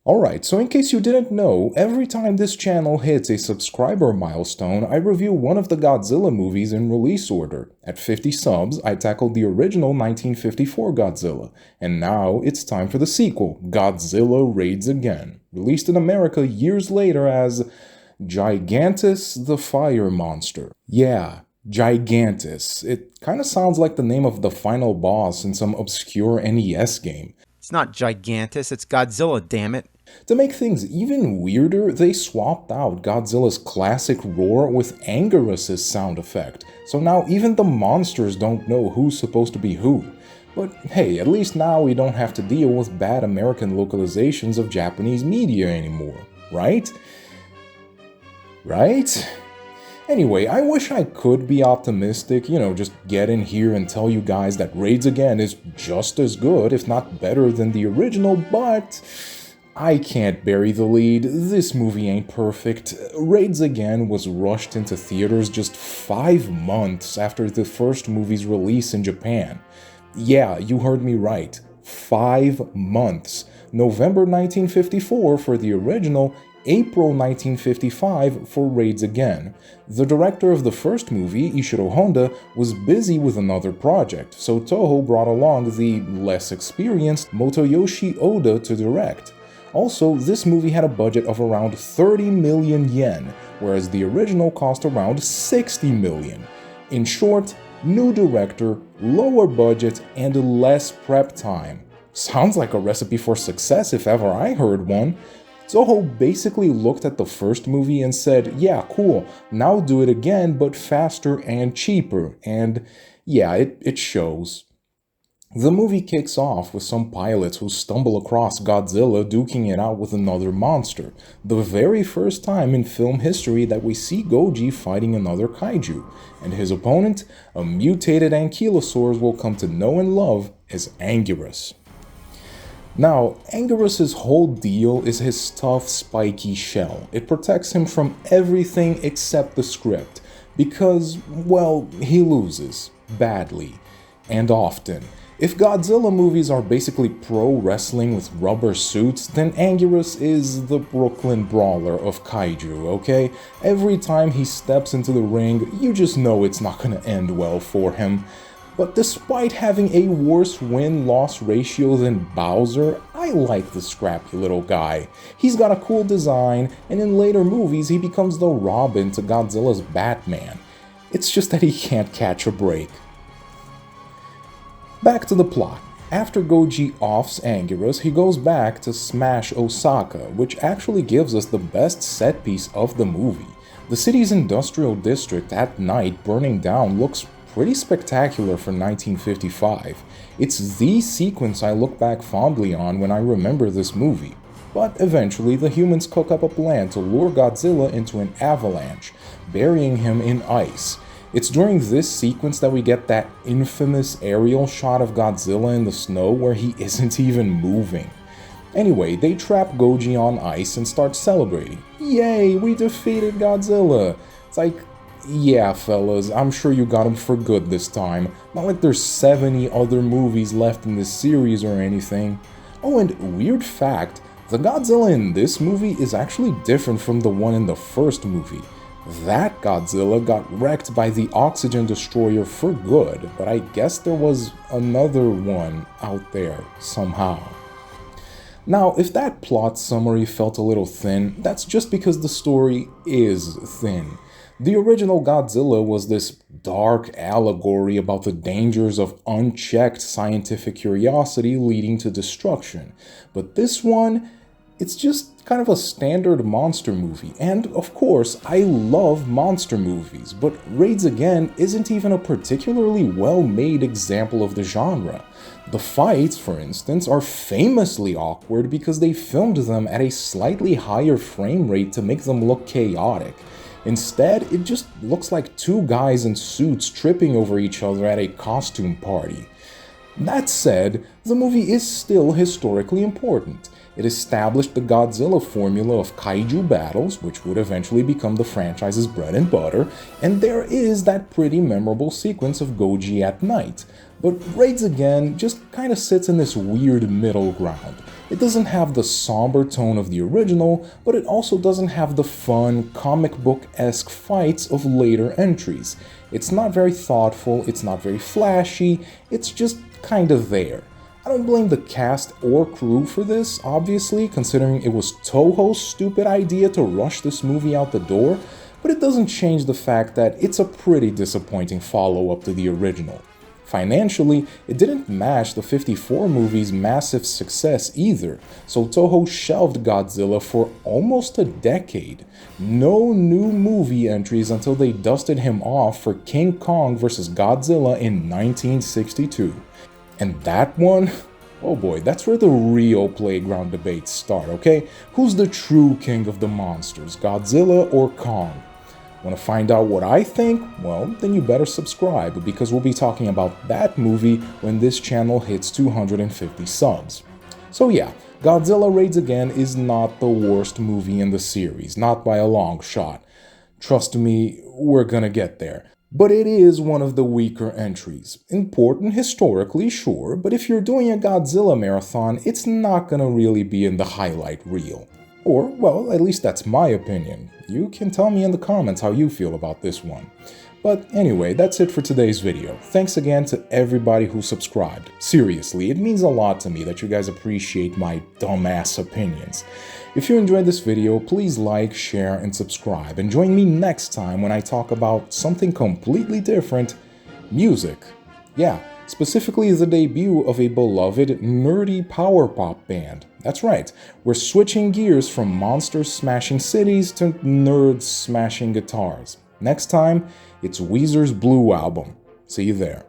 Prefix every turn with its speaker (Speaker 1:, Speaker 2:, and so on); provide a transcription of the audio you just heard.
Speaker 1: Alright, so in case you didn't know, every time this channel hits a subscriber milestone, I review one of the Godzilla movies in release order. At 50 subs, I tackled the original 1954 Godzilla, and now it's time for the sequel, Godzilla Raids Again, released in America years later as Gigantus the Fire Monster. Yeah, Gigantus. It kinda sounds like the name of the final boss in some obscure NES game.
Speaker 2: It's not Gigantus, it's Godzilla, damn it.
Speaker 1: To make things even weirder, they swapped out Godzilla's classic roar with Anguirus' sound effect, so now even the monsters don't know who's supposed to be who. But hey, at least now we don't have to deal with bad American localizations of Japanese media anymore, right? Right? Anyway, I wish I could be optimistic, just get in here and tell you guys that Raids Again is just as good, if not better than the original, but I can't bury the lead. This movie ain't perfect. Raids Again was rushed into theaters just 5 months after the first movie's release in Japan. Yeah, you heard me right. 5 months. November 1954 for the original, April 1955 for Raids Again. The director of the first movie, Ishiro Honda, was busy with another project, so Toho brought along the less experienced Motoyoshi Oda to direct. Also, this movie had a budget of around 30 million yen, whereas the original cost around 60 million. In short, new director, lower budget, and less prep time. Sounds like a recipe for success if ever I heard one. Toho basically looked at the first movie and said, yeah, cool, now do it again, but faster and cheaper, and yeah, it shows. The movie kicks off with some pilots who stumble across Godzilla duking it out with another monster, the very first time in film history that we see Goji fighting another kaiju, and his opponent, a mutated ankylosaur we'll come to know and love as Anguirus. Now, Anguirus' whole deal is his tough, spiky shell. It protects him from everything except the script, because, well, he loses. Badly. And often. If Godzilla movies are basically pro wrestling with rubber suits, then Anguirus is the Brooklyn Brawler of kaiju, okay? Every time he steps into the ring, you just know it's not gonna end well for him. But despite having a worse win-loss ratio than Bowser, I like the scrappy little guy. He's got a cool design, and in later movies he becomes the Robin to Godzilla's Batman. It's just that he can't catch a break. Back to the plot. After Goji offs Anguirus, he goes back to smash Osaka, which actually gives us the best set piece of the movie. The city's industrial district at night burning down looks pretty spectacular for 1955. It's the sequence I look back fondly on when I remember this movie. But eventually, the humans cook up a plan to lure Godzilla into an avalanche, burying him in ice. It's during this sequence that we get that infamous aerial shot of Godzilla in the snow where he isn't even moving. Anyway, they trap Goji on ice and start celebrating. Yay, we defeated Godzilla! It's like, yeah fellas, I'm sure you got him for good this time. Not like there's 70 other movies left in this series or anything. Oh, and weird fact, the Godzilla in this movie is actually different from the one in the first movie. That Godzilla got wrecked by the oxygen destroyer for good, but I guess there was another one out there somehow. Now, if that plot summary felt a little thin, that's just because the story is thin. The original Godzilla was this dark allegory about the dangers of unchecked scientific curiosity leading to destruction, but this one, it's just kind of a standard monster movie, and of course, I love monster movies, but Raids Again isn't even a particularly well-made example of the genre. The fights, for instance, are famously awkward because they filmed them at a slightly higher frame rate to make them look chaotic. Instead, it just looks like two guys in suits tripping over each other at a costume party. That said, the movie is still historically important. It established the Godzilla formula of kaiju battles, which would eventually become the franchise's bread and butter, and there is that pretty memorable sequence of Goji at night. But Raids Again just kinda sits in this weird middle ground. It doesn't have the somber tone of the original, but it also doesn't have the fun, comic book-esque fights of later entries. It's not very thoughtful, it's not very flashy, it's just kinda there. I don't blame the cast or crew for this, obviously, considering it was Toho's stupid idea to rush this movie out the door, but it doesn't change the fact that it's a pretty disappointing follow-up to the original. Financially, it didn't match the 54 movie's massive success either, so Toho shelved Godzilla for almost a decade. No new movie entries until they dusted him off for King Kong vs. Godzilla in 1962. And that one? Oh boy, that's where the real playground debates start, okay? Who's the true king of the monsters, Godzilla or Kong? Want to find out what I think? Well, then you better subscribe, because we'll be talking about that movie when this channel hits 250 subs. So yeah, Godzilla Raids Again is not the worst movie in the series, not by a long shot. Trust me, we're gonna get there. But it is one of the weaker entries. Important historically, sure, but if you're doing a Godzilla marathon, it's not gonna really be in the highlight reel. Or, well, at least that's my opinion. You can tell me in the comments how you feel about this one. But anyway, that's it for today's video. Thanks again to everybody who subscribed. Seriously, it means a lot to me that you guys appreciate my dumbass opinions. If you enjoyed this video, please like, share, and subscribe. And join me next time when I talk about something completely different: music. Yeah, specifically the debut of a beloved nerdy power pop band. That's right, we're switching gears from monsters smashing cities to nerds smashing guitars. Next time, it's Weezer's Blue album. See you there.